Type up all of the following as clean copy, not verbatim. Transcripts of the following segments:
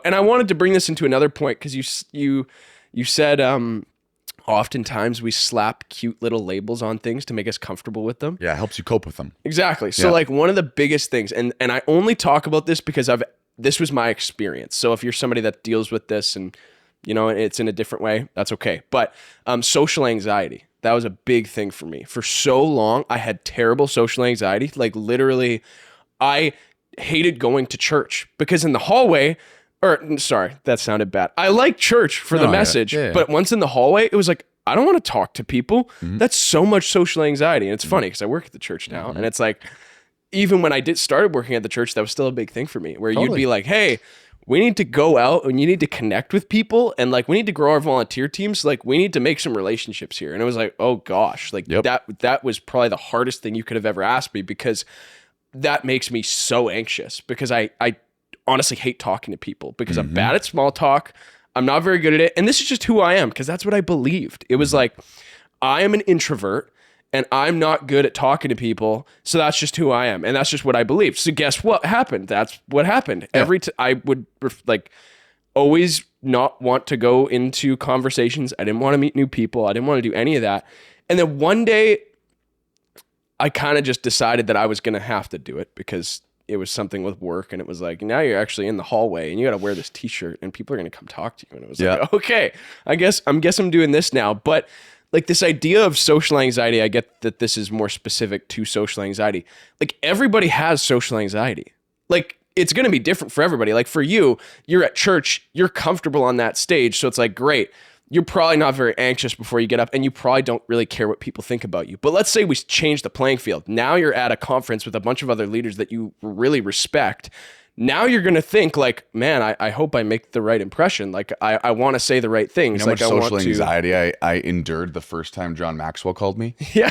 And I wanted to bring this into another point because you said oftentimes we slap cute little labels on things to make us comfortable with them. Yeah, it helps you cope with them. Exactly. So like one of the biggest things, and I only talk about this because this was my experience. So if you're somebody that deals with this and it's in a different way, that's okay. But social anxiety, that was a big thing for me. For so long, I had terrible social anxiety. Like literally, I hated going to church because in the hallway, sorry, that sounded bad. I like church for the message, but once in the hallway, it was like, I don't want to talk to people. That's so much social anxiety. And it's funny because I work at the church now. And it's like, even when I started working at the church, that was still a big thing for me where you'd be like, hey, we need to go out and you need to connect with people. And like, we need to grow our volunteer teams. Like we need to make some relationships here. And it was like, oh gosh, like that was probably the hardest thing you could have ever asked me because that makes me so anxious because I honestly hate talking to people because I'm bad at small talk. I'm not very good at it. And this is just who I am because that's what I believed. It was like, I am an introvert and I'm not good at talking to people. So that's just who I am. And that's just what I believed. So guess what happened? That's what happened. Yeah. I would always not want to go into conversations. I didn't want to meet new people. I didn't want to do any of that. And then one day I kind of just decided that I was going to have to do it because it was something with work and it was like, now you're actually in the hallway and you got to wear this t-shirt and people are going to come talk to you. And it was like, okay, I guess I'm doing this now. But like this idea of social anxiety, I get that this is more specific to social anxiety. Like everybody has social anxiety. Like it's going to be different for everybody. Like for you, you're at church, you're comfortable on that stage. So it's like, great. You're probably not very anxious before you get up and you probably don't really care what people think about you. But let's say we change the playing field. Now you're at a conference with a bunch of other leaders that you really respect. Now you're going to think like, man, I hope I make the right impression. Like I want to say the right things. You know how much social anxiety I endured the first time John Maxwell called me? Yeah,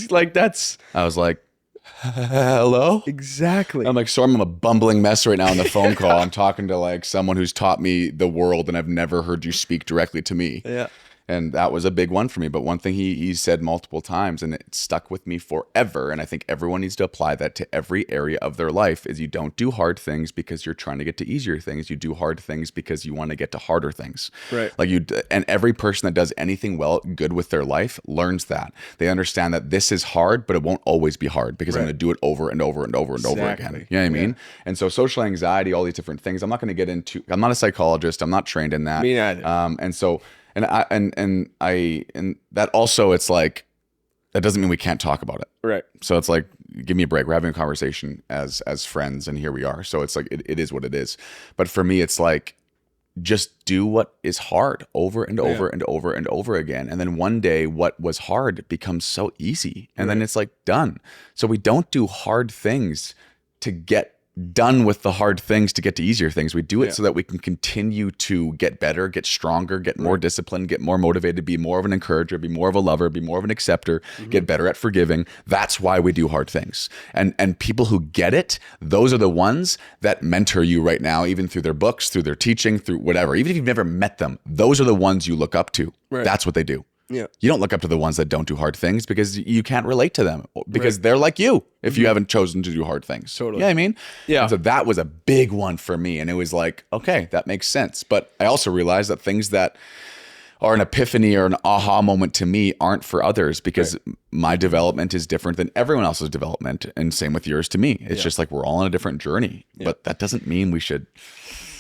like I was like, hello? Exactly. I'm like, sorry, I'm a bumbling mess right now on the phone call. I'm talking to like someone who's taught me the world and I've never heard you speak directly to me. Yeah. And that was a big one for me. But one thing he said multiple times, and it stuck with me forever, and I think everyone needs to apply that to every area of their life, is you don't do hard things because you're trying to get to easier things. You do hard things because you want to get to harder things. Right. Like and every person that does anything good with their life learns that. They understand that this is hard, but it won't always be hard because I'm going to do it over and over and over and over again. You know what I mean? And so social anxiety, all these different things, I'm not going to get into. I'm not a psychologist. I'm not trained in that. Me neither. And so. And that also, it's like, that doesn't mean we can't talk about it. Right. So it's like, give me a break. We're having a conversation as friends and here we are. So it's like, it is what it is. But for me, it's like, just do what is hard over and over and over and over again. And then one day what was hard becomes so easy. And then it's like done. So we don't do hard things to get done with the hard things to get to easier things. We do it so that we can continue to get better, get stronger, get more disciplined, get more motivated, be more of an encourager, be more of a lover, be more of an acceptor, get better at forgiving. That's why we do hard things. And people who get it, those are the ones that mentor you right now, even through their books, through their teaching, through whatever. Even if you've never met them, those are the ones you look up to. Right. That's what they do. Yeah. You don't look up to the ones that don't do hard things because you can't relate to them because they're like you if you haven't chosen to do hard things. Totally. You know what I mean? Yeah. And so that was a big one for me. And it was like, okay, that makes sense. But I also realized that things that are an epiphany or an aha moment to me aren't for others because my development is different than everyone else's development. And same with yours to me. It's just like we're all on a different journey. But that doesn't mean we should...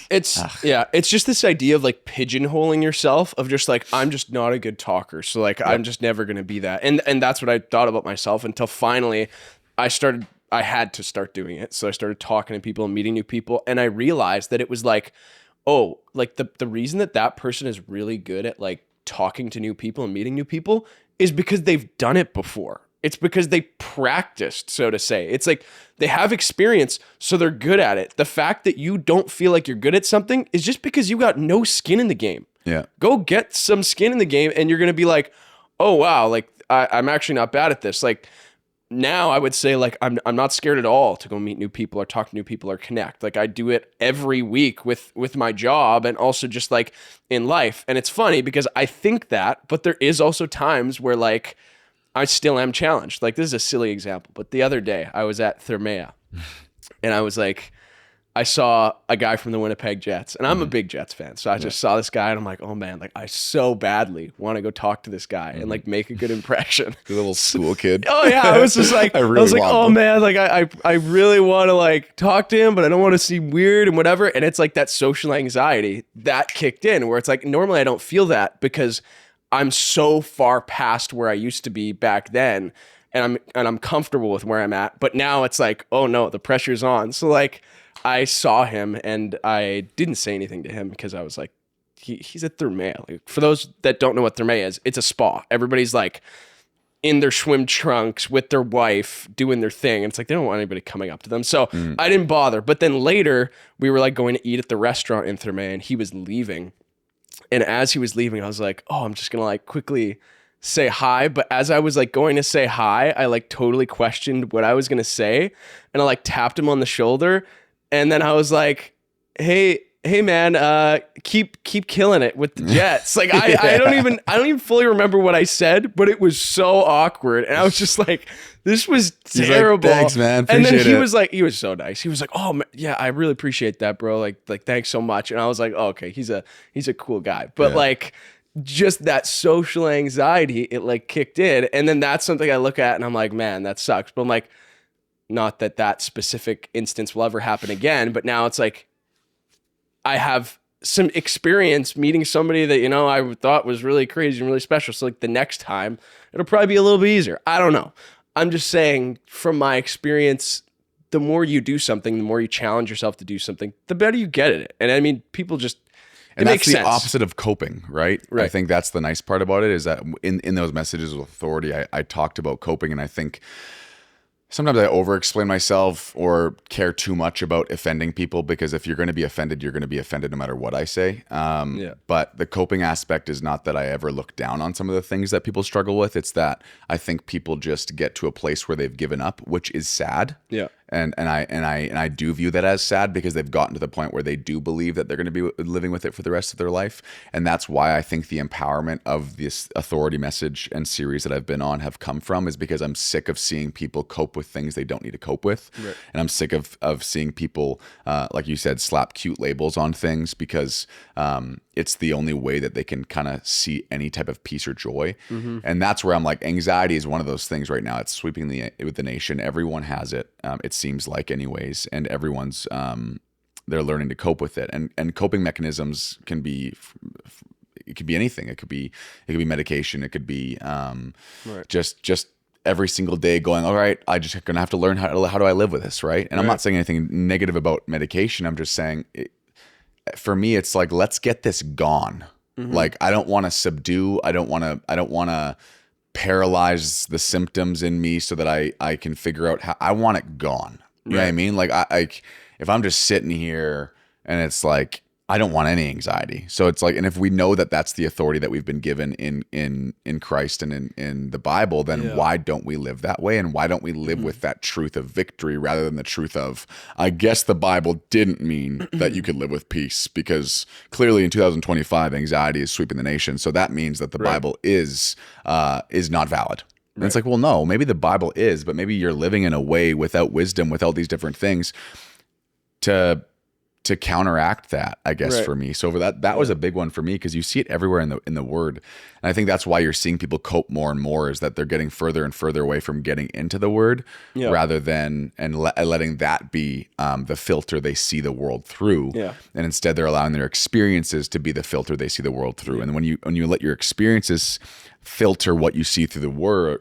It's just this idea of like pigeonholing yourself of just like, I'm just not a good talker. So like, I'm just never going to be that. And that's what I thought about myself until finally I had to start doing it. So I started talking to people and meeting new people. And I realized that it was like, oh, like the reason that person is really good at like talking to new people and meeting new people is because they've done it before. It's because they practiced, so to say. It's like they have experience, so they're good at it. The fact that you don't feel like you're good at something is just because you got no skin in the game. Yeah. Go get some skin in the game and you're going to be like, oh, wow, like I'm actually not bad at this. Like now I would say like I'm not scared at all to go meet new people or talk to new people or connect. Like I do it every week with my job and also just like in life. And it's funny because I think that, but there is also times where like I still am challenged. Like this is a silly example, but the other day I was at Thermea and I was like, I saw a guy from the Winnipeg Jets, and I'm a big Jets fan. So I just saw this guy, and I'm like, oh man, like I so badly want to go talk to this guy and like make a good impression. The little school kid. Oh yeah, I was just like, I I, really was like, want oh them. man, like I really want to like talk to him, but I don't want to seem weird and whatever. And it's like that social anxiety that kicked in, where it's like normally I don't feel that because I'm so far past where I used to be back then, and I'm comfortable with where I'm at. But now it's like, oh no, the pressure's on. So like I saw him and I didn't say anything to him because I was like, he's at Thermae. Like, for those that don't know what Thermae is, it's a spa. Everybody's like in their swim trunks with their wife doing their thing. And it's like, they don't want anybody coming up to them. So I didn't bother. But then later we were like going to eat at the restaurant in Thermae and he was leaving. And as he was leaving, I was like, oh, I'm just going to like quickly say hi. But as I was like going to say hi, I like totally questioned what I was going to say. And I like tapped him on the shoulder. And then I was like, hey man, keep killing it with the Jets. Like I don't even fully remember what I said, but it was so awkward. And I was just like, this was terrible. Like, thanks, man. And then Appreciate it. he was so nice. He was like, oh man, yeah, I really appreciate that, bro. Like thanks so much. And I was like, oh, okay, he's a cool guy. But like just that social anxiety, it like kicked in. And then that's something I look at and I'm like, man, that sucks. But I'm like, not that specific instance will ever happen again, but now it's like I have some experience meeting somebody that, you know, I thought was really crazy and really special. So like the next time it'll probably be a little bit easier. I don't know. I'm just saying from my experience, the more you do something, the more you challenge yourself to do something, the better you get at it. And I mean, people just, and that's makes the sense. opposite of coping, right? I think that's the nice part about it is that in those messages of authority, I talked about coping, and I think sometimes I over-explain myself or care too much about offending people, because if you're going to be offended, you're going to be offended no matter what I say. But the coping aspect is not that I ever look down on some of the things that people struggle with. It's that I think people just get to a place where they've given up, which is sad. Yeah. And I do view that as sad, because they've gotten to the point where they do believe that they're going to be living with it for the rest of their life. And that's why I think the empowerment of this authority message and series that I've been on have come from, is because I'm sick of seeing people cope with things they don't need to cope with. Right. And I'm sick of seeing people, like you said, slap cute labels on things, because it's the only way that they can kind of see any type of peace or joy. Mm-hmm. And that's where I'm like, anxiety is one of those things right now. It's sweeping with the nation. Everyone has it. It seems like anyways, and everyone's they're learning to cope with it. And coping mechanisms can be, it could be anything. It could be medication. It could be just every single day going, all right, I just gonna have to learn how do I live with this, right? And I'm not saying anything negative about medication. I'm just saying, for me, it's like, let's get this gone. Mm-hmm. Like, I don't want to subdue. I don't want to paralyze the symptoms in me so that I can figure out how. I want it gone. You know what I mean? Like, I if I'm just sitting here and it's like, I don't want any anxiety. So it's like, and if we know that that's the authority that we've been given in Christ and in the Bible, then why don't we live that way? And why don't we live with that truth of victory rather than the truth of, I guess the Bible didn't mean that you could live with peace, because clearly in 2025, anxiety is sweeping the nation. So that means that the Bible is not valid. And it's like, well, no, maybe the Bible is, but maybe you're living in a way without wisdom, without these different things to counteract that, I guess, for me. So that was a big one for me, because you see it everywhere in the Word. And I think that's why you're seeing people cope more and more, is that they're getting further and further away from getting into the Word, rather than letting that be the filter they see the world through. Yeah. And instead they're allowing their experiences to be the filter they see the world through. And when you let your experiences filter what you see through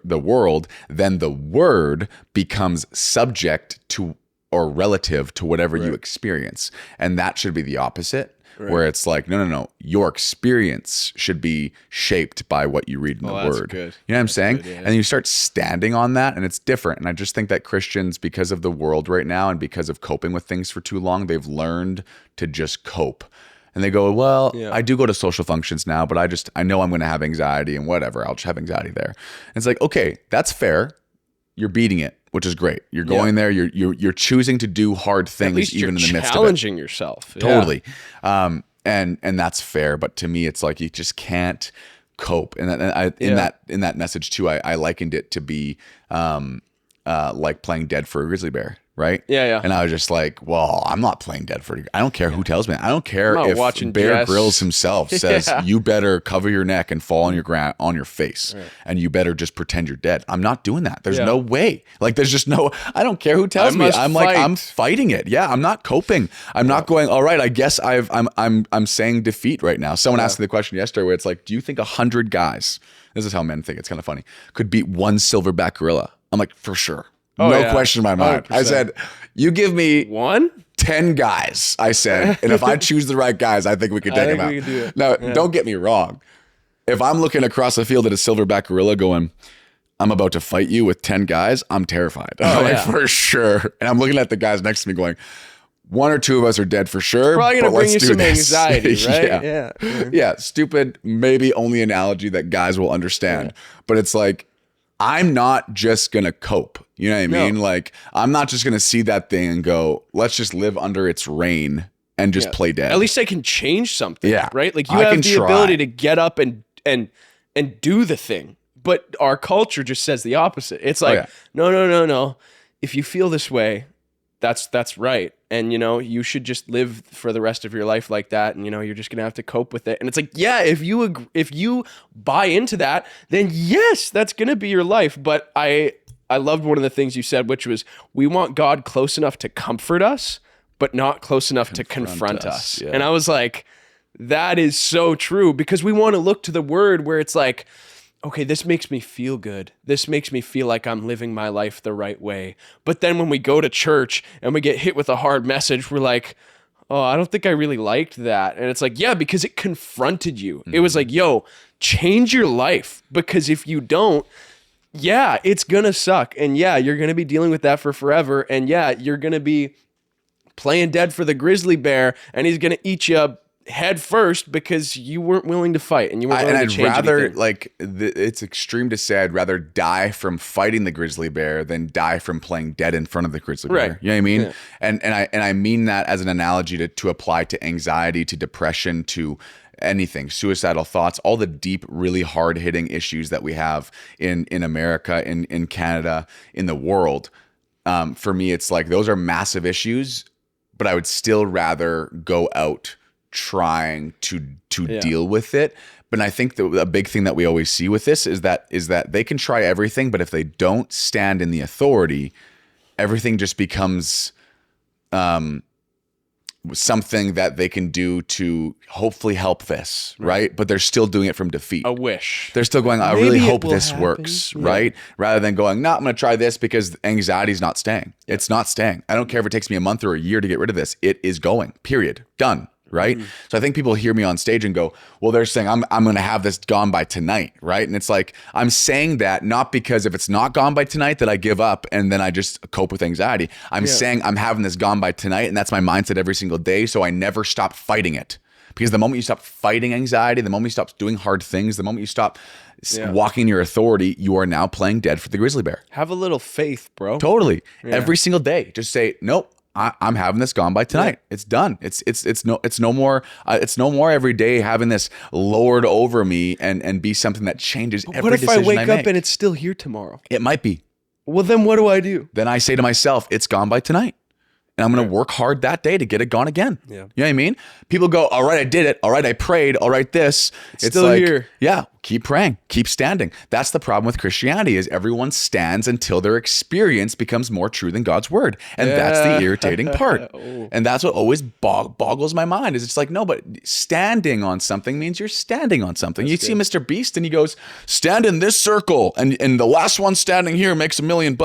the world, then the Word becomes subject to or relative to whatever you experience. And that should be the opposite, where it's like, no. Your experience should be shaped by what you read in the Word. Good. You know what I'm saying? Good, yeah. And you start standing on that, and it's different. And I just think that Christians, because of the world right now and because of coping with things for too long, they've learned to just cope. And they go, well, I do go to social functions now, but I know I'm going to have anxiety and whatever. I'll just have anxiety there. And it's like, okay, that's fair. You're beating it, which is great. You're going there. You're choosing to do hard things, even in the midst of it. Challenging yourself. Totally. And that's fair. But to me, it's like, you just can't cope. And in that message too, I likened it to be like playing dead for a grizzly bear. right? Yeah, yeah. And I was just like, well, I'm not playing dead for. I don't care who tells me. I don't care I'm not if watching Bear Jess. Grylls himself says Yeah. you better cover your neck and fall on your face, and you better just pretend you're dead. I'm not doing that. There's Yeah. no way. Like, there's just no. I don't care who tells me. must I'm like, I'm fight. fighting it. Yeah, I'm not coping. I'm not going. All right, I guess I'm saying defeat right now. Someone asked me the question yesterday where it's like, do you think 100 guys? This is how men think. It's kind of funny. Could beat one silverback gorilla. I'm like, for sure. Oh, No yeah. question in my mind. 100%. I said, you give me One? 10 guys, I said, and if I choose the right guys, I think we could take them think out. we could do it. Now, don't get me wrong. If I'm looking across the field at a silverback gorilla going, I'm about to fight you with 10 guys, I'm terrified. I'm like, yeah. for sure. And I'm looking at the guys next to me going, one or two of us are dead for sure. Probably going to but bring let's you do some this. anxiety, right? Yeah. Yeah. Yeah, stupid, maybe only analogy that guys will understand. But it's like, I'm not just going to cope. You know what I mean? Like, I'm not just going to see that thing and go, let's just live under its reign and just play dead. At least I can change something, Yeah. right? Like you I have can the try. ability to get up and do the thing. But our culture just says the opposite. It's like, yeah. no. If you feel this way, that's right. And you should just live for the rest of your life like that. And you're just gonna have to cope with it. And it's like, yeah, if you buy into that, then yes, that's gonna be your life. But I loved one of the things you said, which was we want God close enough to comfort us, but not close enough to confront us. Yeah. And I was like, that is so true, because we want to look to the word where it's like, okay, this makes me feel good. This makes me feel like I'm living my life the right way. But then when we go to church and we get hit with a hard message, we're like, oh, I don't think I really liked that. And it's like, yeah, because it confronted you. Mm-hmm. It was like, yo, change your life, because if you don't, yeah, it's going to suck. And yeah, you're going to be dealing with that for forever. And yeah, you're going to be playing dead for the grizzly bear, and he's going to eat you head first because you weren't willing to fight and you weren't willing to change anything. Like, it's extreme to say I'd rather die from fighting the grizzly bear than die from playing dead in front of the grizzly bear. Right. You know what I mean? Yeah. And I mean that as an analogy to apply to anxiety, to depression, to anything, suicidal thoughts, all the deep, really hard hitting issues that we have in America, in Canada, in the world. For me, it's like, those are massive issues, but I would still rather go out trying to deal with it. But I think a big thing that we always see with this is that they can try everything, but if they don't stand in the authority, everything just becomes something that they can do to hopefully help this, right? But they're still doing it from defeat. A wish. They're still going, I Maybe really it hope will this happen. works, Yeah. right? Rather than going, no, I'm going to try this because anxiety's not staying. Yeah. It's not staying. I don't care if it takes me a month or a year to get rid of this. It is going, period. Done. Right. Mm-hmm. So I think people hear me on stage and go, well, they're saying I'm going to have this gone by tonight. Right. And it's like, I'm saying that not because if it's not gone by tonight that I give up and then I just cope with anxiety. I'm saying I'm having this gone by tonight, and that's my mindset every single day. So I never stop fighting it, because the moment you stop fighting anxiety, the moment you stop doing hard things, the moment you stop walking in your authority, you are now playing dead for the grizzly bear. Have a little faith, bro. Totally. Yeah. Every single day. Just say, nope. I'm having this gone by tonight. Yeah. It's done. It's no more every day having this lowered over me and be something that changes every decision I make. What if I wake up and it's still here tomorrow? It might be. Well, then what do I do? Then I say to myself, it's gone by tonight. And I'm going to work hard that day to get it gone again. Yeah. You know what I mean? People go, all right, I did it. All right, I prayed. All right, this. It's still like, here. Yeah, keep praying. Keep standing. That's the problem with Christianity, is everyone stands until their experience becomes more true than God's word. And that's the irritating part. And that's what always boggles my mind, is it's like, no, but standing on something means you're standing on something. That's see Mr. Beast and he goes, stand in this circle. And the last one standing here makes $1 million.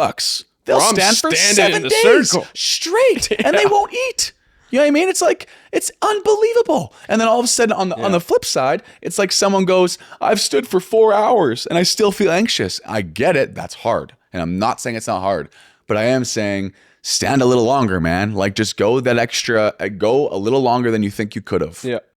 They'll stand for 7 days straight and they won't eat. You know what I mean? It's like, it's unbelievable. And then all of a sudden on the flip side, it's like someone goes, I've stood for 4 hours and I still feel anxious. I get it. That's hard. And I'm not saying it's not hard, but I am saying stand a little longer, man. Like, just go a little longer than you think you could have. Yeah.